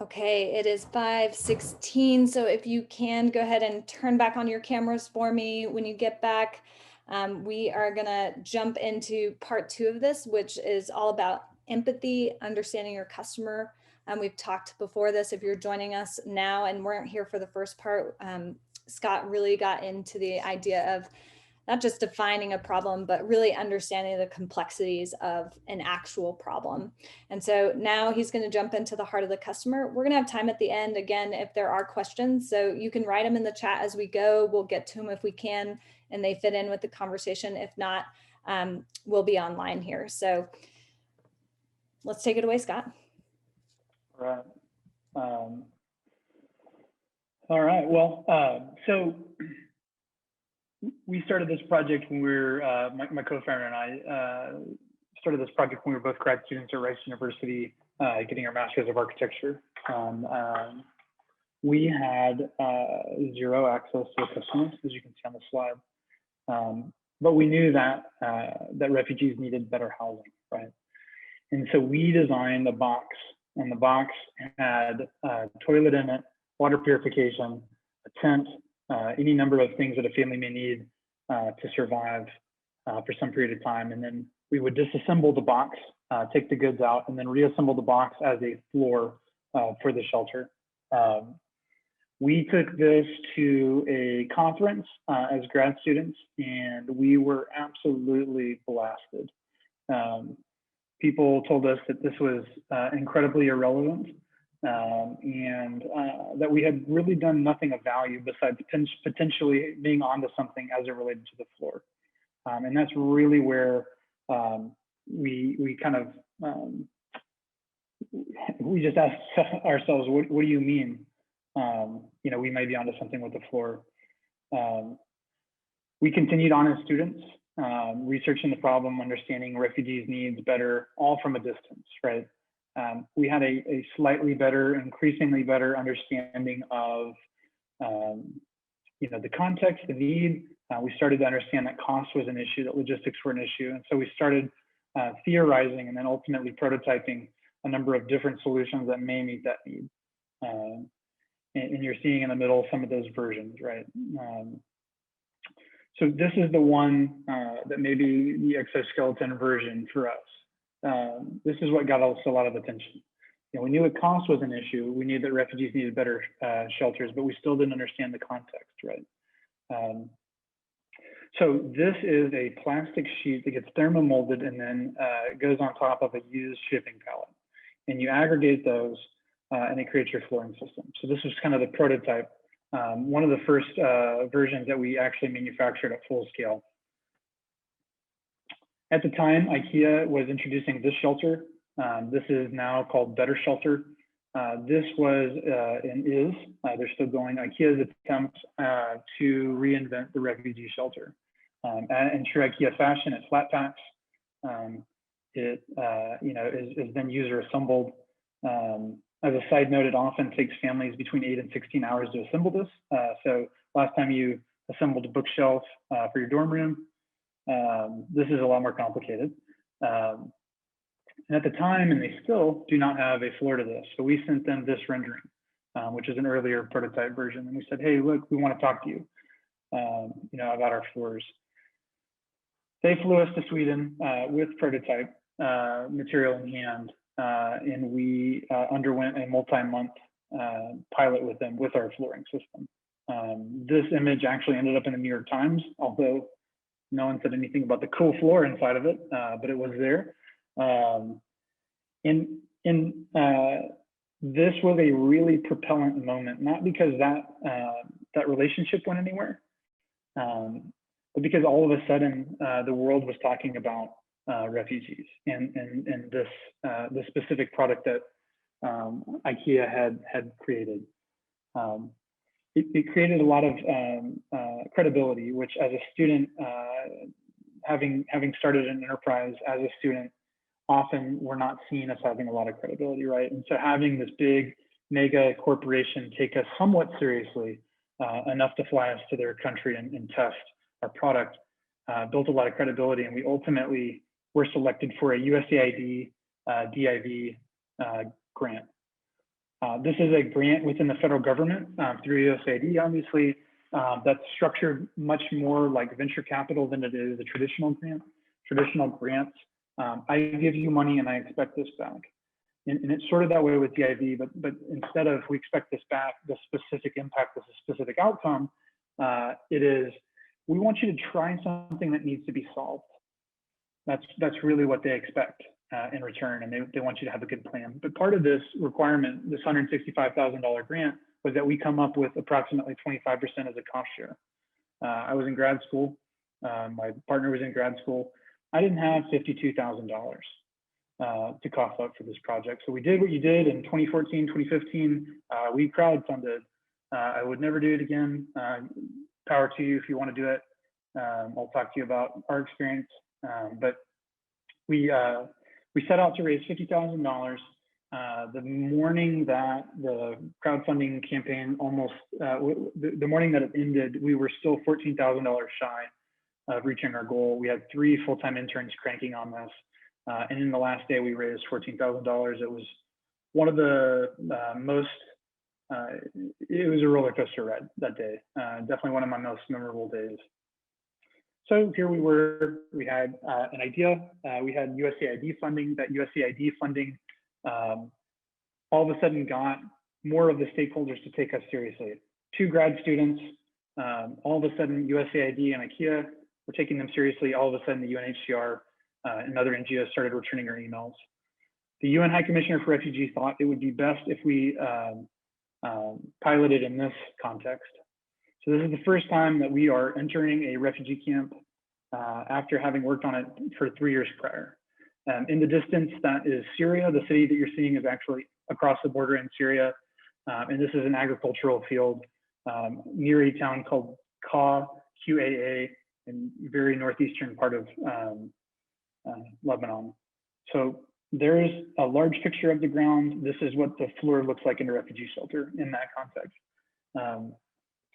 Okay, it is 5:16. So if you can go ahead and turn back on your cameras for me when you get back, we are gonna jump into part 2 of this, which is all about empathy, understanding your customer. We've talked before this. If you're joining us now and weren't here for the first part, Scott really got into the idea of not just defining a problem, but really understanding the complexities of an actual problem. And so now he's going to jump into the heart of the customer. We're going to have time at the end, again, if there are questions. So you can write them in the chat as we go. We'll get to them if we can, and they fit in with the conversation. If not, we'll be online here. So let's take it away, Scott. Right. All right. Well, so we started this project when we were, my co-founder and I started this project when we were both grad students at Rice University, getting our Master's of Architecture. We had zero access to customers, as you can see on the slide. But we knew that that refugees needed better housing, right? And so we designed a box, and the box had a toilet in it, water purification, a tent, any number of things that a family may need to survive for some period of time. And then we would disassemble the box, take the goods out, and then reassemble the box as a floor for the shelter. We took this to a conference as grad students, and we were absolutely blasted. People told us that this was incredibly irrelevant, and that we had really done nothing of value besides potentially being onto something as it related to the floor. And that's really where we kind of, we just asked ourselves, what do you mean? You know, we might be onto something with the floor. We continued on as students, researching the problem, understanding refugees' needs better, all from a distance, right? We had a slightly better, increasingly better understanding of, you know, the context, the need. We started to understand that cost was an issue, that logistics were an issue. And so we started theorizing and then ultimately prototyping a number of different solutions that may meet that need. And you're seeing in the middle some of those versions, right? So this is the one that may be the exoskeleton version for us. This is what got us a lot of attention. You know, we knew that cost was an issue. We knew that refugees needed better shelters, but we still didn't understand the context, right? So this is a plastic sheet that gets thermomolded and then goes on top of a used shipping pallet. And you aggregate those and it creates your flooring system. So this was kind of the prototype. One of the first versions that we actually manufactured at full scale. At the time, IKEA was introducing this shelter. This is now called Better Shelter. This was and is, they're still going, IKEA's attempt to reinvent the refugee shelter. In true IKEA fashion, it flat packs. It you know, is then user assembled. As a side note, it often takes families between 8 and 16 hours to assemble this. So last time you assembled a bookshelf for your dorm room, this is a lot more complicated. And at the time, and they still do not have a floor to this. So we sent them this rendering, which is an earlier prototype version. And we said, hey, look, we want to talk to you, you know, about our floors. They flew us to Sweden with prototype material in hand. And we underwent a multi-month pilot with them with our flooring system. This image actually ended up in the New York Times, although no one said anything about the cool floor inside of it, but it was there. And this was a really propellant moment, not because that relationship went anywhere, but because all of a sudden the world was talking about refugees and this specific product that IKEA had created. It created a lot of credibility, which as a student, having started an enterprise as a student, often we're not seen as having a lot of credibility, right? And so having this big mega corporation take us somewhat seriously, enough to fly us to their country and test our product, built a lot of credibility, and we ultimately were selected for a USAID DIV grant. This is a grant within the federal government through USAID, obviously, that's structured much more like venture capital than it is a traditional grant. Traditional grants, I give you money and I expect this back. And it's sort of that way with DIV, but instead of we expect this back, the specific impact, the specific outcome, it is, we want you to try something that needs to be solved. That's really what they expect in return, and they want you to have a good plan. But part of this requirement, this $165,000 grant, was that we come up with approximately 25% as a cost share. I was in grad school. My partner was in grad school. I didn't have $52,000 to cough up for this project. So we did what you did in 2014, 2015. We crowdfunded. I would never do it again. Power to you if you want to do it. I'll talk to you about our experience. But we set out to raise $50,000. The morning that the crowdfunding campaign almost, the morning that it ended, we were still $14,000 shy of reaching our goal. We had 3 full-time interns cranking on this. And in the last day, we raised $14,000. It was one of the most, it was a roller coaster ride that day. Definitely one of my most memorable days. So here we were, we had an idea, we had USAID funding. That USAID funding all of a sudden got more of the stakeholders to take us seriously. 2 grad students, all of a sudden USAID and IKEA were taking them seriously. All of a sudden the UNHCR and other NGOs started returning our emails. The UN High Commissioner for Refugees thought it would be best if we piloted in this context. So this is the first time that we are entering a refugee camp after having worked on it for 3 years prior. In the distance, that is Syria. The city that you're seeing is actually across the border in Syria. And this is an agricultural field near a town called QAA, in very northeastern part of Lebanon. So there is a large picture of the ground. This is what the floor looks like in a refugee shelter in that context.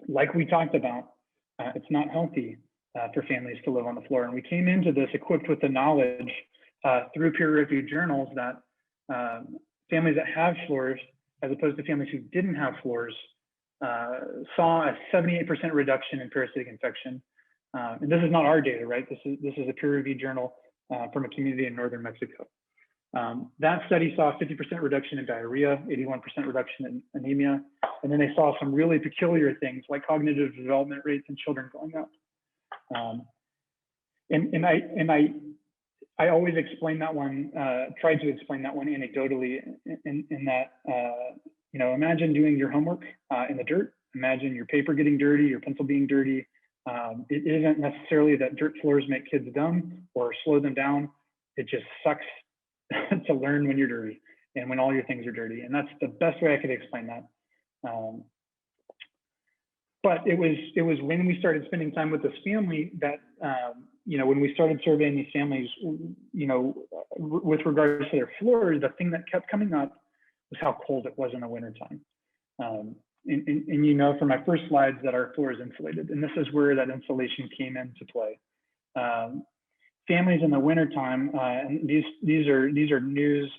Like we talked about, it's not healthy for families to live on the floor. And we came into this equipped with the knowledge through peer-reviewed journals that families that have floors, as opposed to families who didn't have floors, saw a 78% reduction in parasitic infection. And this is not our data, right? This is a peer-reviewed journal from a community in northern Mexico. That study saw a 50% reduction in diarrhea, 81% reduction in anemia, and then they saw some really peculiar things like cognitive development rates in children going up. I always explain that one, tried to explain that one anecdotally in that, you know, imagine doing your homework in the dirt. Imagine your paper getting dirty, your pencil being dirty. It isn't necessarily that dirt floors make kids dumb or slow them down. It just sucks to learn when you're dirty and when all your things are dirty. And that's the best way I could explain that. But it was when we started spending time with this family that, you know, when we started surveying these families, you know, with regards to their floors, the thing that kept coming up was how cold it was in the wintertime. And you know, from my first slides that our floor is insulated, and this is where that insulation came into play. Families in the wintertime, and these are news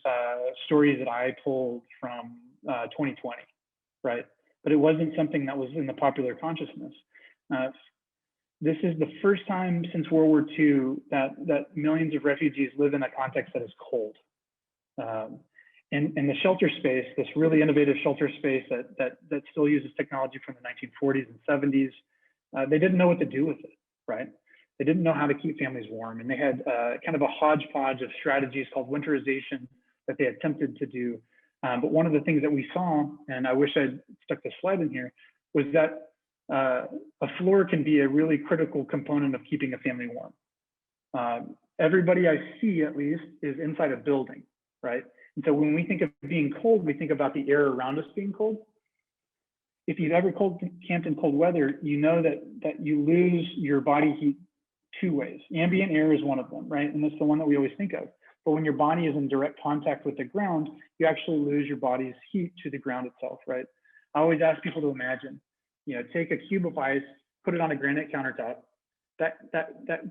stories that I pulled from 2020, right? But it wasn't something that was in the popular consciousness. This is the first time since World War II that millions of refugees live in a context that is cold. And the shelter space, this really innovative shelter space that still uses technology from the 1940s and 70s, they didn't know what to do with it, right? They didn't know how to keep families warm. And they had kind of a hodgepodge of strategies called winterization that they attempted to do. But one of the things that we saw, and I wish I'd stuck this slide in here, was that a floor can be a really critical component of keeping a family warm. Everybody I see, at least, is inside a building, right? And so when we think of being cold, we think about the air around us being cold. If you've ever camped in cold weather, you know that you lose your body heat 2 ways. Ambient air is one of them, right? And that's the one that we always think of. But when your body is in direct contact with the ground, you actually lose your body's heat to the ground itself, right? I always ask people to imagine, you know, take a cube of ice, put it on a granite countertop. That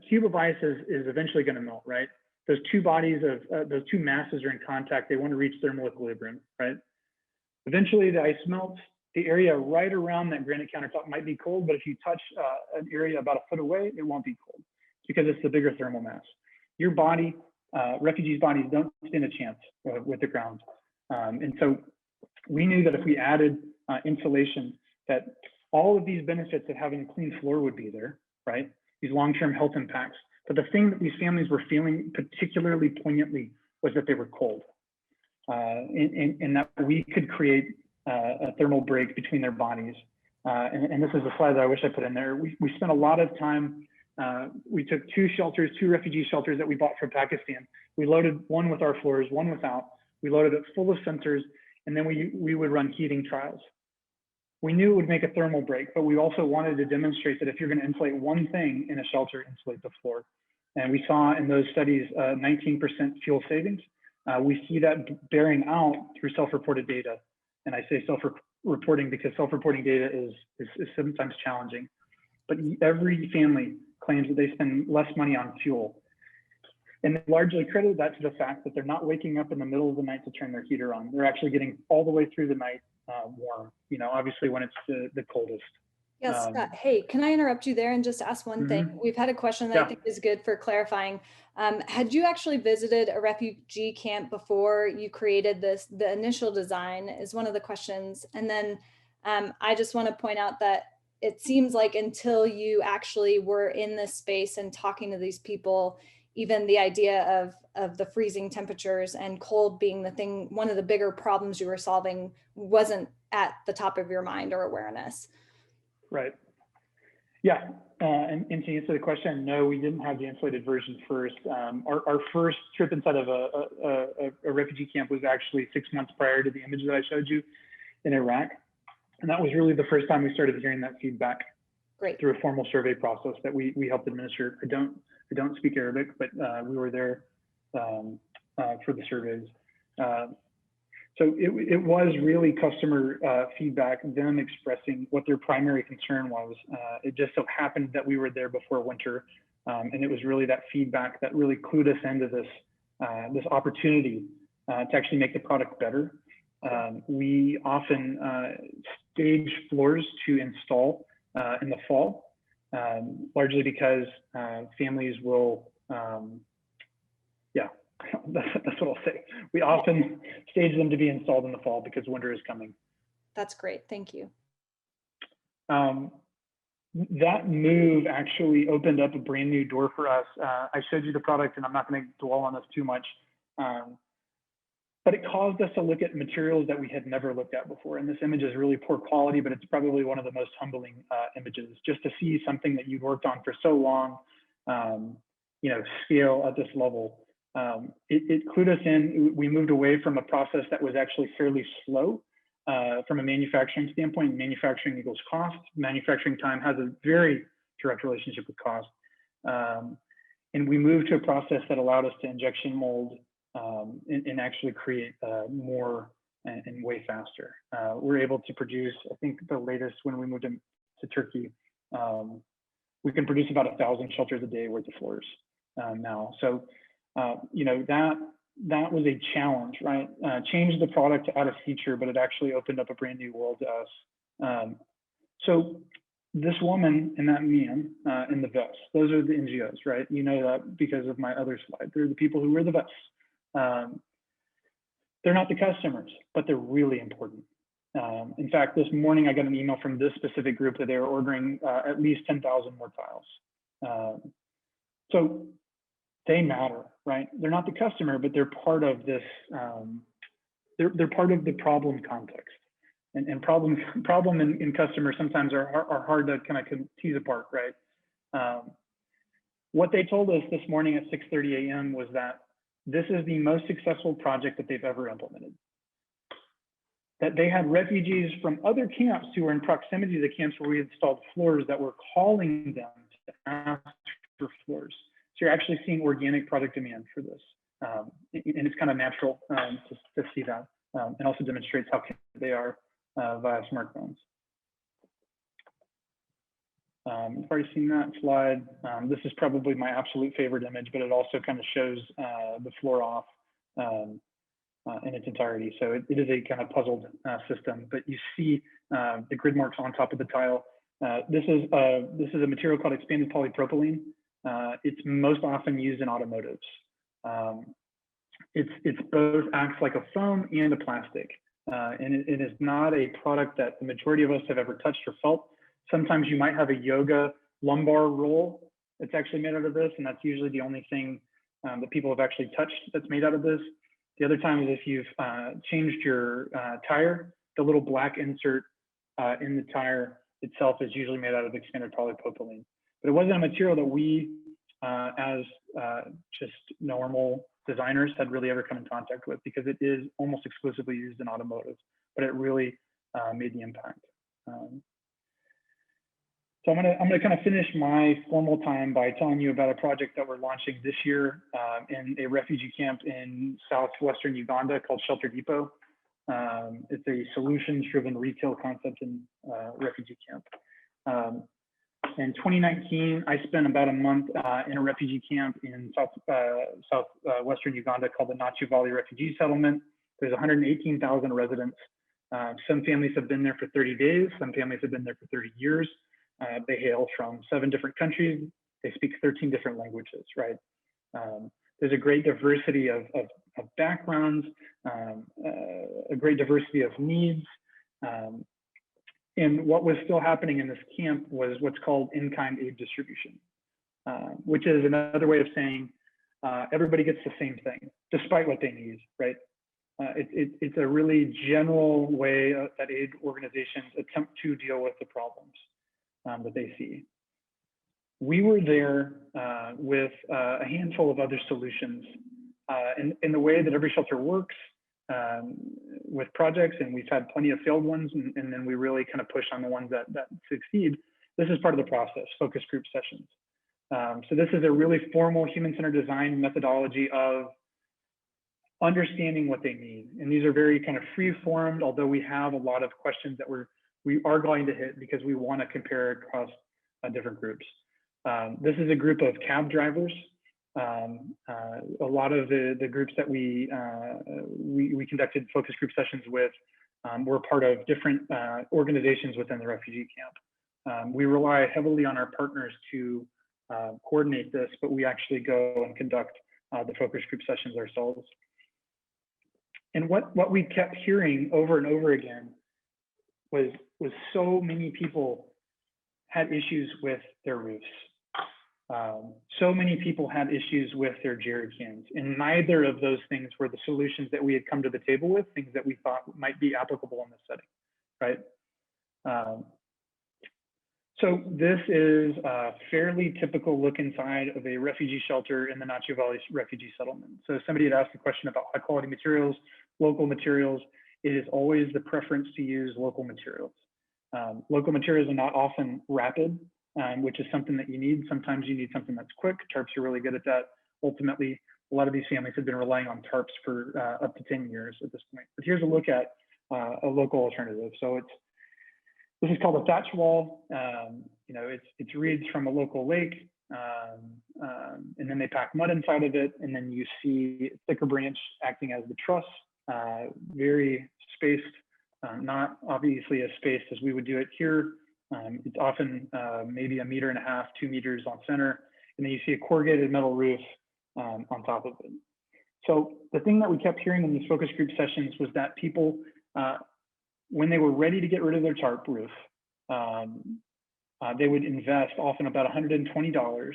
cube of ice is eventually going to melt, right? Those two bodies of those two masses are in contact. They want to reach thermal equilibrium, right? Eventually the ice melts. The area right around that granite countertop might be cold, but if you touch an area about a foot away, it won't be cold. It's because it's the bigger thermal mass. Your body, refugees' bodies don't stand a chance with the ground. And so we knew that if we added insulation, that all of these benefits of having a clean floor would be there, right? These long-term health impacts. But the thing that these families were feeling particularly poignantly was that they were cold, and that we could create a thermal break between their bodies. And this is a slide that I wish I put in there. We spent a lot of time. We took two refugee shelters that we bought from Pakistan. We loaded one with our floors, one without. We loaded it full of sensors, and then we would run heating trials. We knew it would make a thermal break, but we also wanted to demonstrate that if you're going to insulate one thing in a shelter, insulate the floor. And we saw in those studies 19% fuel savings. We see that bearing out through self-reported data. And I say self-reporting because self-reporting data is sometimes challenging. But every family claims that they spend less money on fuel. And they largely credit that to the fact that they're not waking up in the middle of the night to turn their heater on. They're actually getting all the way through the night warm, you know, obviously when it's the coldest. Yes. Hey, can I interrupt you there and just ask one thing? We've had a question that I think is good for clarifying. Had you actually visited a refugee camp before you created this? The initial design is one of the questions. And then I just want to point out that it seems like until you actually were in this space and talking to these people, even the idea of the freezing temperatures and cold being the thing, one of the bigger problems you were solving wasn't at the top of your mind or awareness. Right. Yeah. And to answer the question, no, we didn't have the insulated version first. Our first trip inside of a refugee camp was actually 6 months prior to the image that I showed you in Iraq. And that was really the first time we started hearing that feedback. Great. Through a formal survey process that we helped administer. I don't speak Arabic, but we were there for the surveys. So it was really customer feedback, them expressing what their primary concern was. It just so happened that we were there before winter, and it was really that feedback that really clued us into this opportunity to actually make the product better. We often stage floors to install in the fall, largely because families will, that's what I'll say. We often stage them to be installed in the fall because winter is coming. That's great. Thank you. That move actually opened up a brand new door for us. I showed you the product and I'm not going to dwell on this too much, but it caused us to look at materials that we had never looked at before. And this image is really poor quality, but it's probably one of the most humbling images, just to see something that you'd worked on for so long, scale at this level. It clued us in. We moved away from a process that was actually fairly slow from a manufacturing standpoint. Manufacturing equals cost. Manufacturing time has a very direct relationship with cost. And we moved to a process that allowed us to injection mold and actually create more and way faster. We're able to produce, I think the latest when we moved to Turkey, we can produce about 1,000 shelters a day worth of floors now. So, that was a challenge, right? Changed the product to add a feature, but it actually opened up a brand new world to us. So this woman and that man in the vests, those are the NGOs, right? You know that because of my other slide. They're the people who wear the vests. They're not the customers, but they're really important. In fact, this morning I got an email from this specific group that they were ordering at least 10,000 more tiles. So they matter, right? They're not the customer, but they're part of this. They're part of the problem context, and problem and customer sometimes are hard to kind of tease apart, right? What they told us this morning at 6:30 a.m. was that this is the most successful project that they've ever implemented. That they had refugees from other camps who were in proximity to the camps where we installed floors that were calling them to ask for floors. So you're actually seeing organic product demand for this. And it's kind of natural to see that. And also demonstrates how they are via smartphones. You've already seen that slide. This is probably my absolute favorite image, but it also kind of shows the floor off in its entirety. So it is a kind of puzzled system, but you see the grid marks on top of the tile. This is a material called expanded polypropylene. It's most often used in automotives. It's both acts like a foam and a plastic, and it is not a product that the majority of us have ever touched or felt. Sometimes you might have a yoga lumbar roll that's actually made out of this, and that's usually the only thing that people have actually touched that's made out of this. The other time is if you've changed your tire, the little black insert in the tire itself is usually made out of expanded polypropylene. But it wasn't a material that we, as just normal designers, had really ever come in contact with, because it is almost exclusively used in automotive, but it really made the impact. So I'm gonna kind of finish my formal time by telling you about a project that we're launching this year in a refugee camp in southwestern Uganda called Shelter Depot. It's a solutions-driven retail concept in refugee camp. In 2019, I spent about a month in a refugee camp in southwestern Uganda called the Thatch Wall Refugee Settlement. There's 118,000 residents. Some families have been there for 30 days. Some families have been there for 30 years. They hail from 7 different countries. They speak 13 different languages, right? There's a great diversity of backgrounds, a great diversity of needs. And what was still happening in this camp was what's called in-kind aid distribution, which is another way of saying everybody gets the same thing, despite what they need, right? It's a really general way that aid organizations attempt to deal with the problems that they see. We were there with a handful of other solutions. In the way that every shelter works with projects, and we've had plenty of failed ones, and then we really kind of push on the ones that succeed. This is part of the process, focus group sessions. So this is a really formal human-centered design methodology of understanding what they need. And these are very kind of free-formed, although we have a lot of questions that we are going to hit because we want to compare across different groups. This is a group of cab drivers. A lot of the groups that we conducted focus group sessions with were part of different organizations within the refugee camp. We rely heavily on our partners to coordinate this, but we actually go and conduct the focus group sessions ourselves. And what we kept hearing over and over again was so many people had issues with their roofs. So many people had issues with their jerry cans, and neither of those things were the solutions that we had come to the table with, things that we thought might be applicable in this setting, right? So this is a fairly typical look inside of a refugee shelter in the Thatch Wall refugee settlement. So somebody had asked a question about high quality materials, local materials. It is always the preference to use local materials. Local materials are not often rapid, which is something that you need. Sometimes you need something that's quick. Tarps are really good at that. Ultimately, a lot of these families have been relying on tarps for up to 10 years at this point. But here's a look at a local alternative. So this is called a Thatch Wall. You know, it's reeds from a local lake, and then they pack mud inside of it, and then you see thicker branch acting as the truss, very spaced, not obviously as spaced as we would do it here. It's often maybe 1.5 meters, 2 meters on center, and then you see a corrugated metal roof on top of it. So the thing that we kept hearing in these focus group sessions was that people, when they were ready to get rid of their tarp roof, they would invest often about $120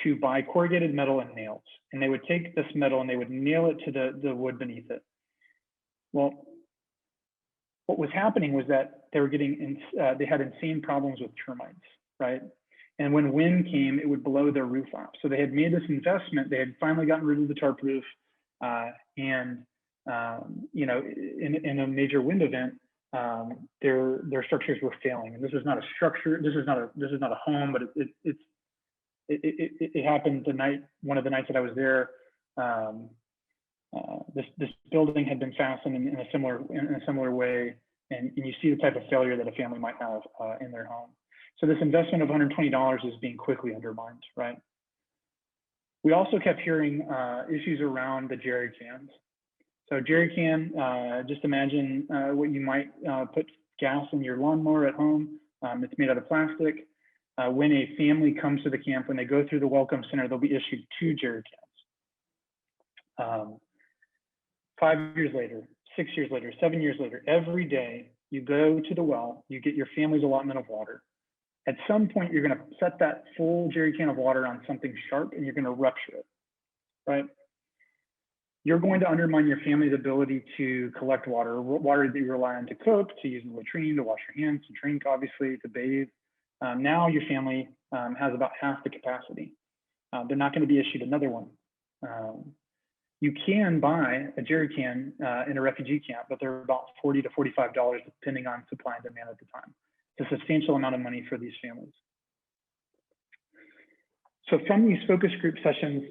to buy corrugated metal and nails. And they would take this metal and they would nail it to the wood beneath it. Well, what was happening was that they were getting, they had insane problems with termites, right? And when wind came, it would blow their roof off. So they had made this investment. They had finally gotten rid of the tarp roof, and you know, in a major wind event, their structures were failing. And this is not a structure. This is not a home, but it happened one of the nights that I was there. This building had been fastened in a similar way, and you see the type of failure that a family might have in their home. So this investment of $120 is being quickly undermined, right? We also kept hearing issues around the jerry cans. So jerry can, just imagine what you might put gas in your lawnmower at home. It's made out of plastic. When a family comes to the camp, when they go through the welcome center, they'll be issued 2 jerry cans. 5 years later, 6 years later, 7 years later, every day you go to the well, you get your family's allotment of water. At some point, you're going to set that full jerry can of water on something sharp and you're going to rupture it, right? You're going to undermine your family's ability to collect water that you rely on to cook, to use in the latrine, to wash your hands, to drink, obviously, to bathe. Now your family has about half the capacity. They're not going to be issued another one. You can buy a jerry can in a refugee camp, but they're about $40 to $45 depending on supply and demand at the time. It's a substantial amount of money for these families. So from these focus group sessions,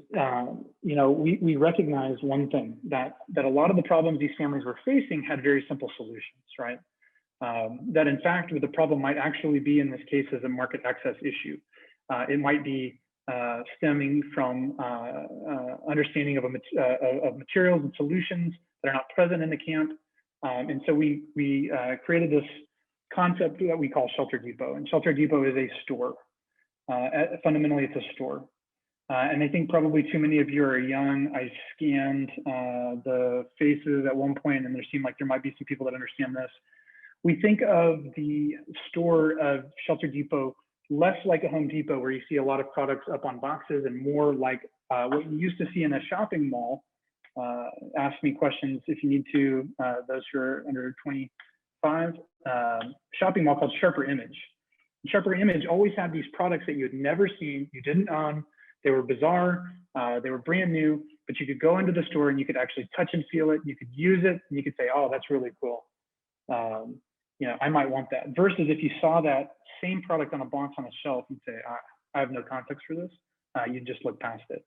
we recognize one thing, that a lot of the problems these families were facing had very simple solutions, right? That in fact, the problem might actually be in this case as a market access issue. It might be stemming from understanding of materials and solutions that are not present in the camp. And so we created this concept that we call Shelter Depot. And Shelter Depot is a store. Fundamentally, it's a store. And I think probably too many of you are young. I scanned the faces at one point, and there seemed like there might be some people that understand this. We think of the store of Shelter Depot less like a Home Depot, where you see a lot of products up on boxes, and more like what you used to see in a shopping mall. Ask me questions if you need to, those who are under 25. Shopping mall called Sharper Image. Sharper Image always had these products that you had never seen, you didn't own. They were bizarre, they were brand new, but you could go into the store and you could actually touch and feel it. You could use it, and you could say, "Oh, that's really cool. I might want that." Versus if you saw that same product on a box on a shelf, you'd say, "I have no context for this." You just look past it.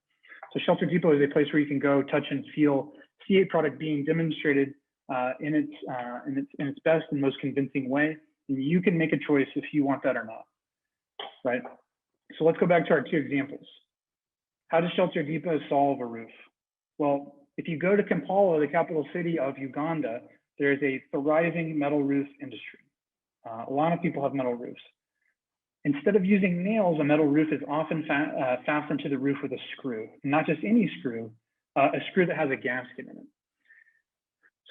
So Shelter Depot is a place where you can go, touch and feel, see a product being demonstrated in its best and most convincing way. And you can make a choice if you want that or not, right? So let's go back to our 2 examples. How does Shelter Depot solve a roof? Well, if you go to Kampala, the capital city of Uganda, there's a thriving metal roof industry. A lot of people have metal roofs. Instead of using nails, a metal roof is often fastened to the roof with a screw. Not just any screw, a screw that has a gasket in it.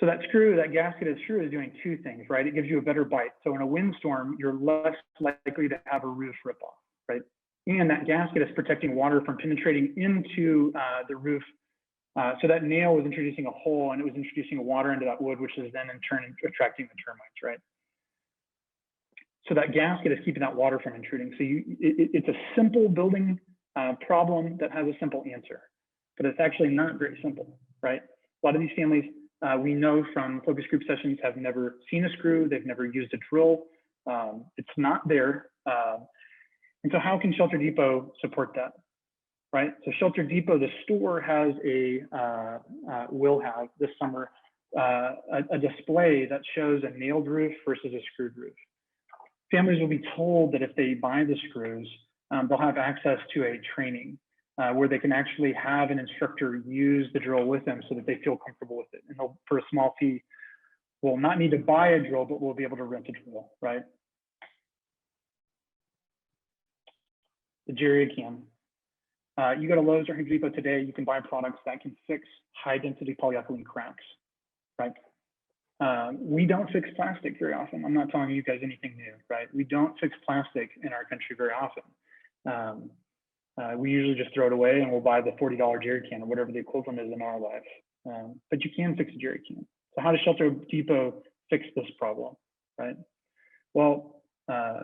So that gasketed screw is doing 2 things, right? It gives you a better bite. So in a windstorm, you're less likely to have a roof rip off, right? And that gasket is protecting water from penetrating into the roof. So that nail was introducing a hole, and it was introducing water into that wood, which is then in turn attracting the termites, right? So that gasket is keeping that water from intruding. So it's a simple building problem that has a simple answer, but it's actually not very simple, right? A lot of these families, we know from focus group sessions, have never seen a screw, they've never used a drill, it's not there. And so how can Shelter Depot support that, right? So Shelter Depot, the store, will have this summer a display that shows a nailed roof versus a screwed roof. Families will be told that if they buy the screws, they'll have access to a training where they can actually have an instructor use the drill with them so that they feel comfortable with it. And they'll, for a small fee, will not need to buy a drill, but will be able to rent a drill, right? The jerry can. You go to Lowe's or Home Depot today, you can buy products that can fix high density polyethylene cracks, right? We don't fix plastic very often. I'm not telling you guys anything new, right? We don't fix plastic in our country very often. We usually just throw it away and we'll buy the $40 jerry can or whatever the equivalent is in our life. But you can fix a jerry can. So how does Shelter Depot fix this problem, right? Well,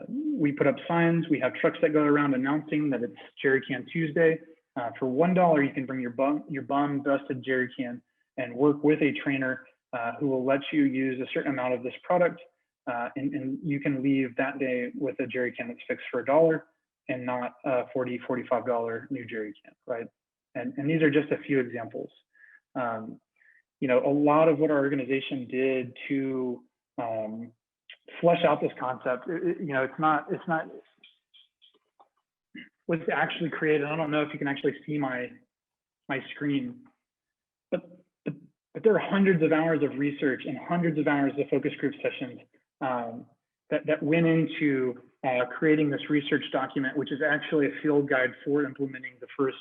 we put up signs. We have trucks that go around announcing that it's Jerry Can Tuesday. For $1, you can bring your bum busted jerry can and work with a trainer who will let you use a certain amount of this product, and you can leave that day with a jerry can that's fixed for $1 and not a $40, $45 new jerry can, right? And these are just a few examples. You know, a lot of what our organization did to flesh out this concept, you know, it's not what's actually created. I don't know if you can actually see my screen, but But there are hundreds of hours of research and hundreds of hours of focus group sessions that went into creating this research document, which is actually a field guide for implementing the first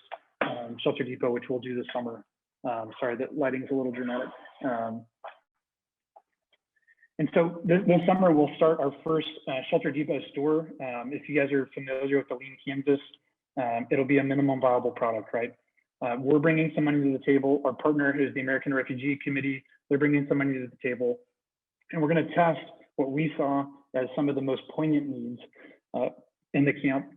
Shelter Depot, which we'll do this summer. Sorry, that lighting is a little dramatic. And so this summer, we'll start our first Shelter Depot store. If you guys are familiar with the Lean Canvas, it'll be a minimum viable product, right? We're bringing some money to the table. Our partner is the American Refugee Committee. They're bringing some money to the table. And we're going to test what we saw as some of the most poignant needs in the camp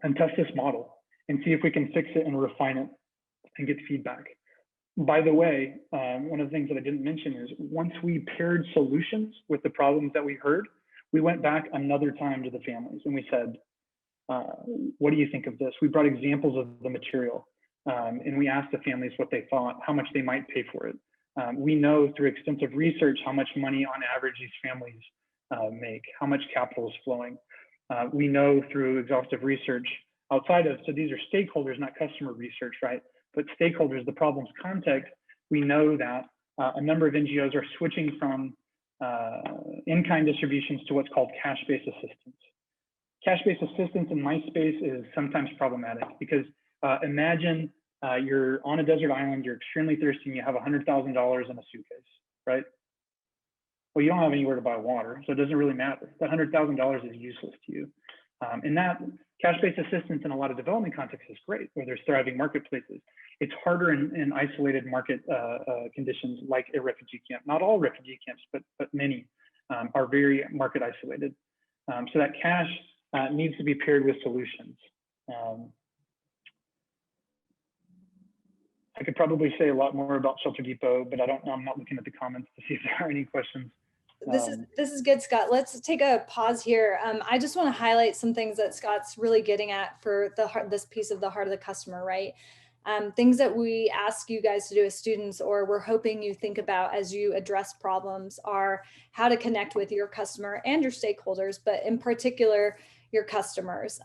and test this model and see if we can fix it and refine it and get feedback. By the way, one of the things that I didn't mention is once we paired solutions with the problems that we heard, we went back another time to the families and we said, what do you think of this? We brought examples of the material and we asked the families what they thought, how much they might pay for it. We know through extensive research how much money on average these families make, how much capital is flowing. We know through exhaustive research outside of, so these are stakeholders, not customer research, right? But stakeholders, the problem's context, we know that a number of NGOs are switching from in-kind distributions to what's called cash-based assistance. Cash-based assistance in my space is sometimes problematic because imagine you're on a desert island, you're extremely thirsty, and you have $100,000 in a suitcase, right? Well, you don't have anywhere to buy water, so it doesn't really matter. That $100,000 is useless to you. And that cash-based assistance in a lot of development contexts is great, where there's thriving marketplaces. It's harder in isolated market conditions like a refugee camp. Not all refugee camps, but many are very market isolated. So that cash needs to be paired with solutions. I could probably say a lot more about Shelter Depot, but I'm not looking at the comments to see if there are any questions. This is good, Scott. Let's take a pause here. I just want to highlight some things that Scott's really getting at for this piece of the heart of the customer, right? Things that we ask you guys to do as students, or we're hoping you think about as you address problems, are how to connect with your customer and your stakeholders, but in particular, your customers.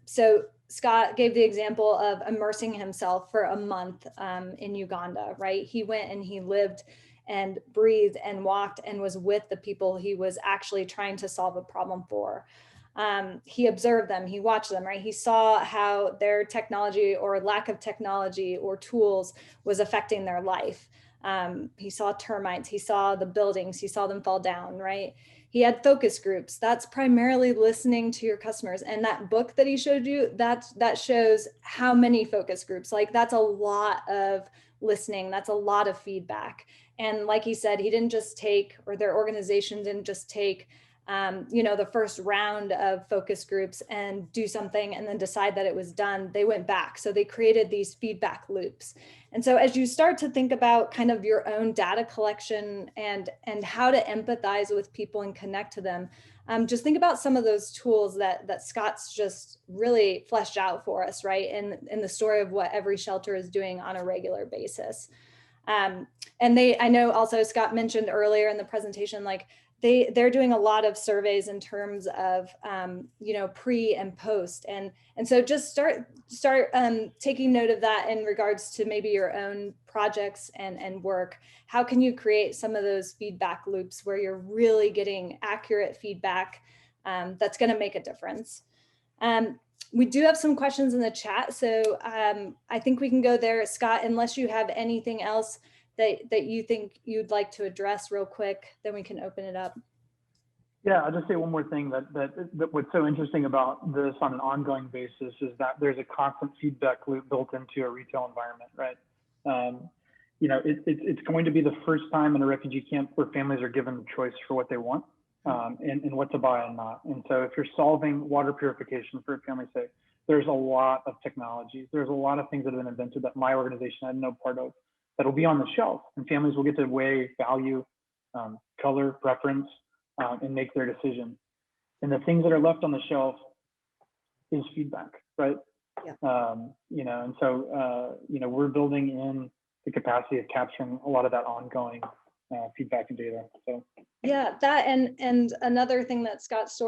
So Scott gave the example of immersing himself for a month in Uganda, right? He went and he lived and breathed and walked and was with the people he was actually trying to solve a problem for. He observed them, he watched them, right? He saw how their technology or lack of technology or tools was affecting their life. He saw termites, he saw the buildings, he saw them fall down, right? He had focus groups. That's primarily listening to your customers. And that book that he showed you, that shows how many focus groups. Like that's a lot of listening. That's a lot of feedback. And like he said, he didn't just take, or their organization didn't just take, the first round of focus groups and do something and then decide that it was done. They went back. So they created these feedback loops. And so as you start to think about kind of your own data collection and how to empathize with people and connect to them, just think about some of those tools that Scott's just really fleshed out for us, right? In the story of what every shelter is doing on a regular basis. And I know also Scott mentioned earlier in the presentation, like they're doing a lot of surveys in terms of, pre and post. And so just start taking note of that in regards to maybe your own projects and work. How can you create some of those feedback loops where you're really getting accurate feedback that's going to make a difference? We do have some questions in the chat, so I think we can go there. Scott, unless you have anything else that you think you'd like to address real quick, then we can open it up. Yeah, I'll just say one more thing that what's so interesting about this on an ongoing basis is that there's a constant feedback loop built into a retail environment, right? It's going to be the first time in a refugee camp where families are given the choice for what they want and what to buy and not. And so if you're solving water purification for a family's sake, there's a lot of technologies. There's a lot of things that have been invented that my organization had no part of that'll be on the shelf, and families will get to weigh value, color, preference, and make their decision. And the things that are left on the shelf is feedback, right? Yeah. And so, we're building in the capacity of capturing a lot of that ongoing feedback and data. So yeah, that and another thing that Scott's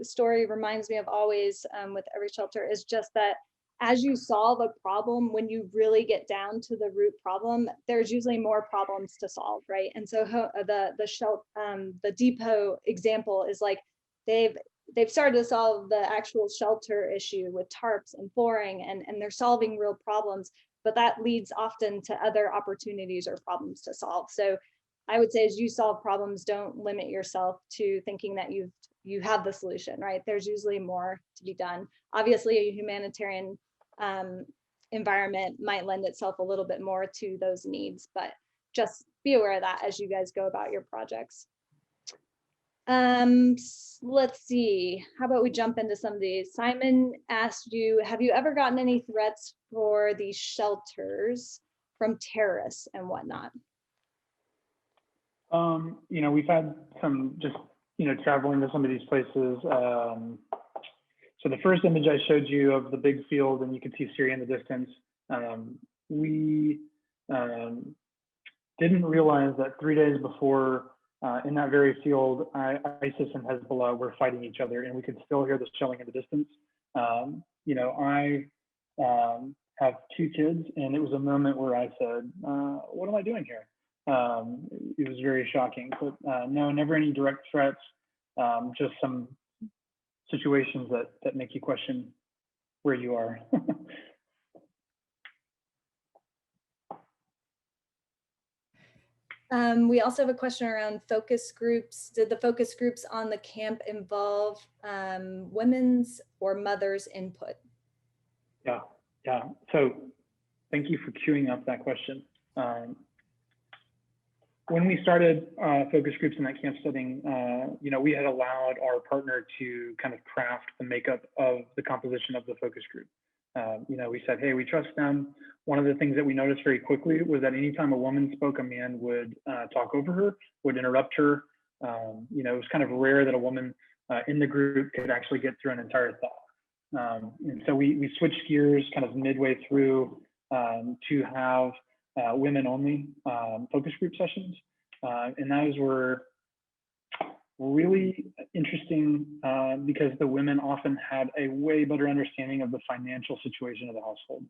story reminds me of always with every shelter is just that as you solve a problem, when you really get down to the root problem, there's usually more problems to solve, right? And so the depot example is like they've started to solve the actual shelter issue with tarps and flooring, and they're solving real problems, but that leads often to other opportunities or problems to solve. So I would say as you solve problems, don't limit yourself to thinking that you have the solution, right? There's usually more to be done. Obviously, a humanitarian environment might lend itself a little bit more to those needs, but just be aware of that as you guys go about your projects. Let's see, how about we jump into some of these? Simon asked you, have you ever gotten any threats for these shelters from terrorists and whatnot? You know, we've had some just, you know, traveling to some of these places. So the first image I showed you of the big field, and you can see Syria in the distance, we didn't realize that 3 days before, in that very field, ISIS and Hezbollah were fighting each other, and we could still hear the shelling in the distance. You know, I have 2 kids, and it was a moment where I said, what am I doing here? It was very shocking, but no, never any direct threats, just some situations that make you question where you are. We also have a question around focus groups. Did the focus groups on the camp involve women's or mothers' input? Yeah. So thank you for queuing up that question. When we started focus groups in that camp setting, you know, we had allowed our partner to kind of craft the makeup of the composition of the focus group. You know, we said, hey, we trust them. One of the things that we noticed very quickly was that anytime a woman spoke, a man would talk over her, would interrupt her. You know, it was kind of rare that a woman in the group could actually get through an entire thought. And so we switched gears kind of midway through to have women only focus group sessions. And those were really interesting because the women often had a way better understanding of the financial situation of the household.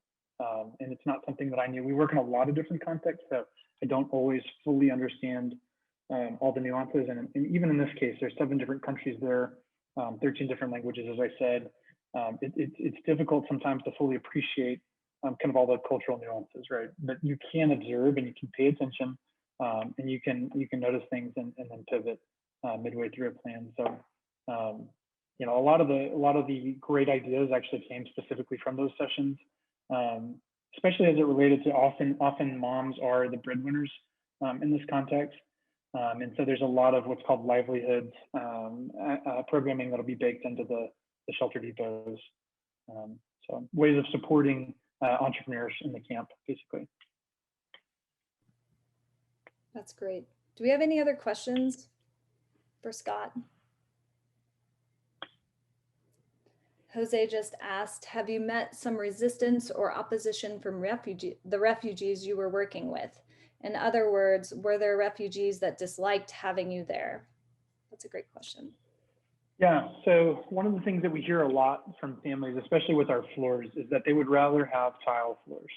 And it's not something that I knew. We work in a lot of different contexts, so I don't always fully understand all the nuances. And even in this case, there's 7 different countries there, 13 different languages, as I said. It's difficult sometimes to fully appreciate kind of all the cultural nuances, right? But you can observe and you can pay attention, and you can notice things and then pivot midway through a plan. So you know, a lot of the great ideas actually came specifically from those sessions, especially as it related to often moms are the breadwinners in this context. And so there's a lot of what's called livelihoods programming that'll be baked into the shelter depots. So ways of supporting entrepreneurs in the camp, basically. That's great. Do we have any other questions for Scott? Jose just asked, have you met some resistance or opposition from the refugees you were working with? In other words, were there refugees that disliked having you there? That's a great question. Yeah, so one of the things that we hear a lot from families, especially with our floors, is that they would rather have tile floors,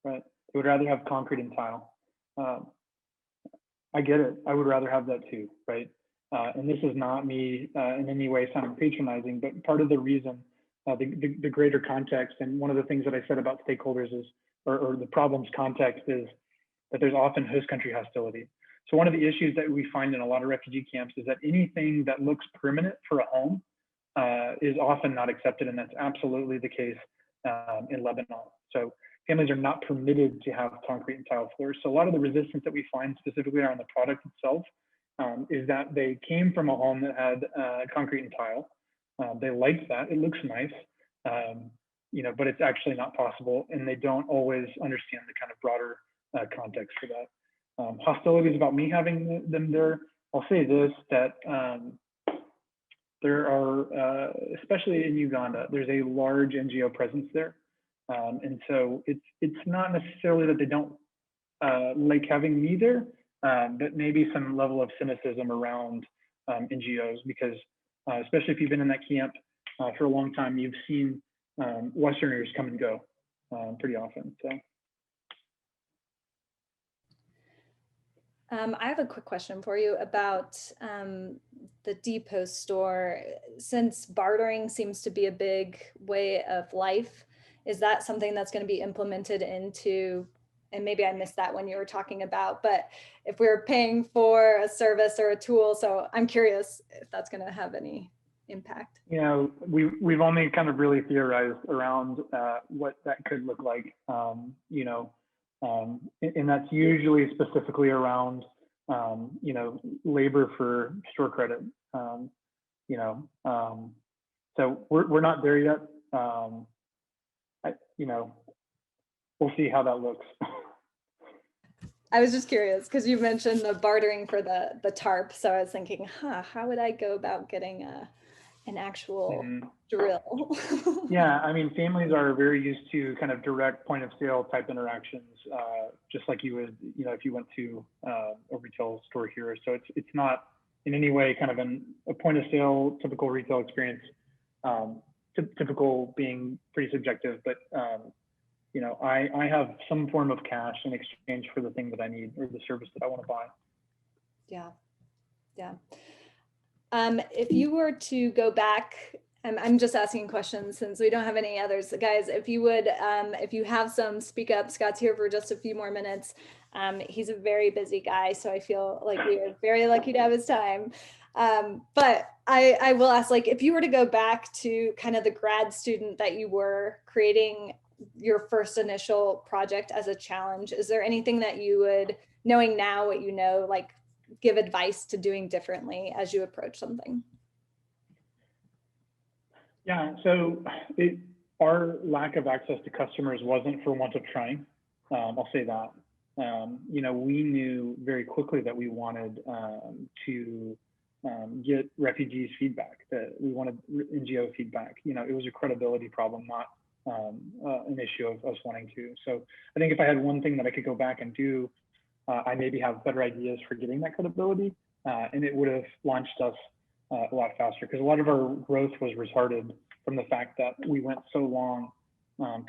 right? They would rather have concrete and tile. I get it. I would rather have that too, right? And this is not me in any way sounding patronizing, but part of the reason, the greater context, and one of the things that I said about stakeholders is, or the problem's context is that there's often host country hostility. So one of the issues that we find in a lot of refugee camps is that anything that looks permanent for a home is often not accepted, and that's absolutely the case in Lebanon. So families are not permitted to have concrete and tile floors. So a lot of the resistance that we find specifically around the product itself is that they came from a home that had concrete and tile. They liked that, it looks nice, you know, but it's actually not possible, and they don't always understand the kind of broader context for that. Hostilities about me having them there. I'll say this, that there are, especially in Uganda, there's a large NGO presence there. And so it's not necessarily that they don't like having me there, but maybe some level of cynicism around NGOs, because especially if you've been in that camp for a long time, you've seen Westerners come and go pretty often. So. I have a quick question for you about the depot store. Since bartering seems to be a big way of life, is that something that's going to be implemented into, and maybe I missed that when you were talking about, but if we're paying for a service or a tool, so I'm curious if that's going to have any impact. You know, we've only kind of really theorized around what that could look like, you know, and that's usually specifically around, you know, labor for store credit, you know, so we're not there yet. You know, we'll see how that looks. I was just curious because you mentioned the bartering for the tarp, so I was thinking, how would I go about getting an actual drill? Yeah, I mean, families are very used to kind of direct point of sale type interactions, just like you would, you know, if you went to a retail store here. So it's not in any way kind of a point of sale typical retail experience, typical being pretty subjective, but you know, I have some form of cash in exchange for the thing that I need or the service that I want to buy. Yeah, yeah. If you were to go back, I'm just asking questions since we don't have any others. Guys, if you would, if you have some, speak up. Scott's here for just a few more minutes. He's a very busy guy, so I feel like we are very lucky to have his time. But I will ask, like, if you were to go back to kind of the grad student that you were creating your first initial project as a challenge, is there anything that you would, knowing now what you know, like, give advice to doing differently as you approach something? Yeah, so our lack of access to customers wasn't for want of trying. I'll say that. You know, we knew very quickly that we wanted to get refugees feedback, that we wanted NGO feedback. You know, it was a credibility problem, not an issue of us wanting to. So I think if I had one thing that I could go back and do, I maybe have better ideas for getting that credibility, and it would have launched us a lot faster, because a lot of our growth was retarded from the fact that we went so long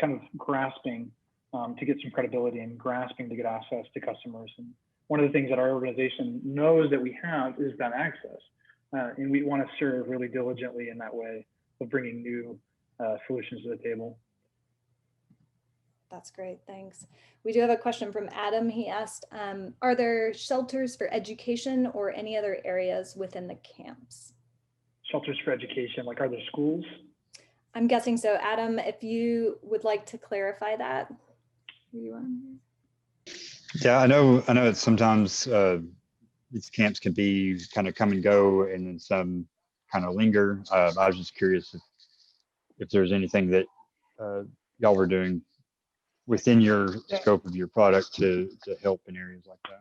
kind of grasping to get some credibility and grasping to get access to customers. And one of the things that our organization knows that we have is that access, and we want to serve really diligently in that way of bringing new solutions to the table. That's great, thanks. We do have a question from Adam. He asked, are there shelters for education or any other areas within the camps? Shelters for education, like are there schools? I'm guessing so. Adam, if you would like to clarify that. Yeah, I know it's sometimes these camps can be kind of come and go, and then some kind of linger. I was just curious if there's anything that y'all were doing within your scope of your product to help in areas like that.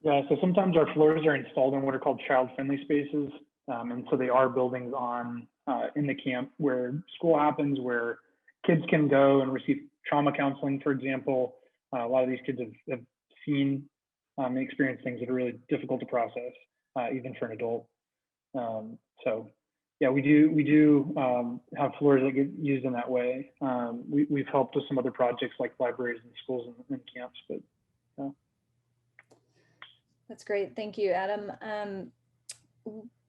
Yeah, so sometimes our floors are installed in what are called child-friendly spaces. And so they are buildings on in the camp where school happens, where kids can go and receive trauma counseling, for example. A lot of these kids have seen and experienced things that are really difficult to process, even for an adult. So yeah, we do have floors that get used in that way. We've helped with some other projects like libraries and schools and camps, but yeah. That's great. Thank you, Adam.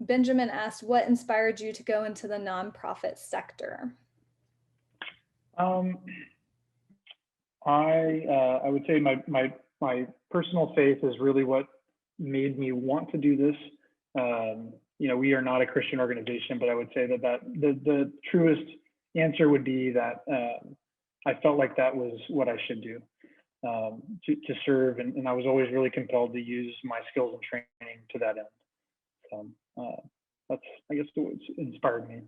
Benjamin asked, what inspired you to go into the nonprofit sector? I would say my personal faith is really what made me want to do this. You know, we are not a Christian organization, but I would say that the truest answer would be that I felt like that was what I should do, to serve, and I was always really compelled to use my skills and training to that end. So that's, I guess, what's inspired me.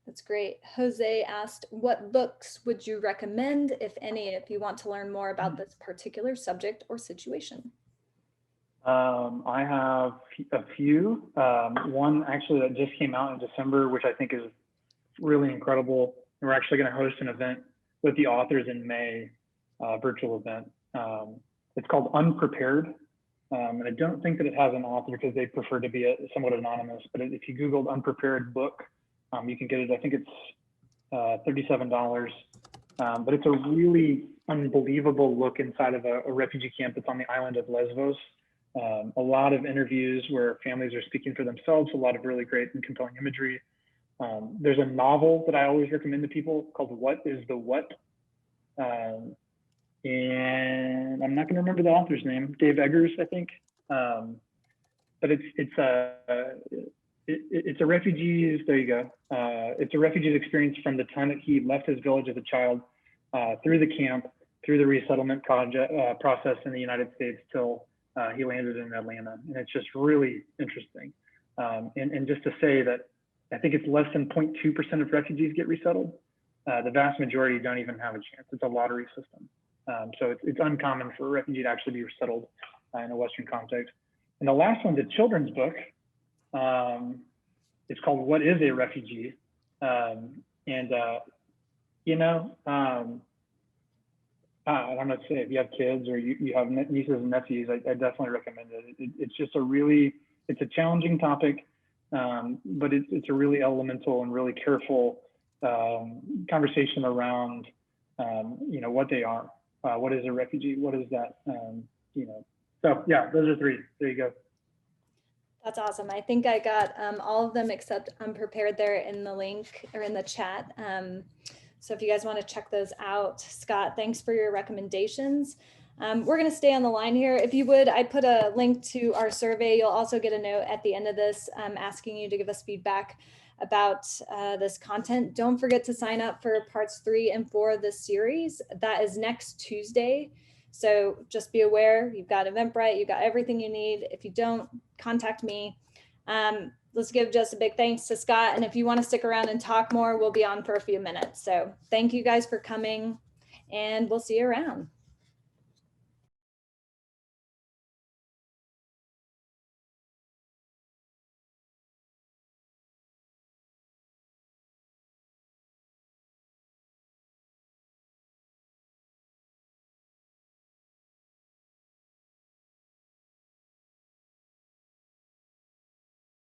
That's great. Jose asked, what books would you recommend, if any, if you want to learn more about this particular subject or situation? I have a few. One actually that just came out in December, which I think is really incredible. And we're actually going to host an event with the authors in May, virtual event. It's called Unprepared. And I don't think that it has an author because they prefer to be somewhat anonymous. But if you Googled Unprepared book, you can get it. I think it's $37. But it's a really unbelievable look inside of a refugee camp that's on the island of Lesbos. A lot of interviews where families are speaking for themselves, a lot of really great and compelling imagery. There's a novel that I always recommend to people called What is the What? And I'm not going to remember the author's name, Dave Eggers, I think. But it's a refugee's, there you go. It's a refugee's experience from the time that he left his village as a child, through the camp, through the resettlement process in the United States till he landed in Atlanta. And it's just really interesting. And just to say that I think it's less than 0.2% of refugees get resettled. The vast majority don't even have a chance. It's a lottery system. So it's uncommon for a refugee to actually be resettled in a Western context. And the last one's a children's book. It's called What is a Refugee? You know, I don't know what to say. If you have kids or you have nieces and nephews, I definitely recommend it. It's just it's a challenging topic, but it's a really elemental and really careful conversation around, you know, what they are. What is a refugee? What is that? You know, so yeah, those are three. There you go. That's awesome. I think I got all of them except Unprepared there in the link or in the chat. So if you guys want to check those out, Scott, thanks for your recommendations. We're going to stay on the line here. If you would, I put a link to our survey. You'll also get a note at the end of this asking you to give us feedback about this content. Don't forget to sign up for parts 3 and 4 of this series. That is next Tuesday. So just be aware, you've got Eventbrite, you've got everything you need. If you don't, contact me. Let's give just a big thanks to Scott. And if you want to stick around and talk more, we'll be on for a few minutes. So thank you guys for coming and we'll see you around.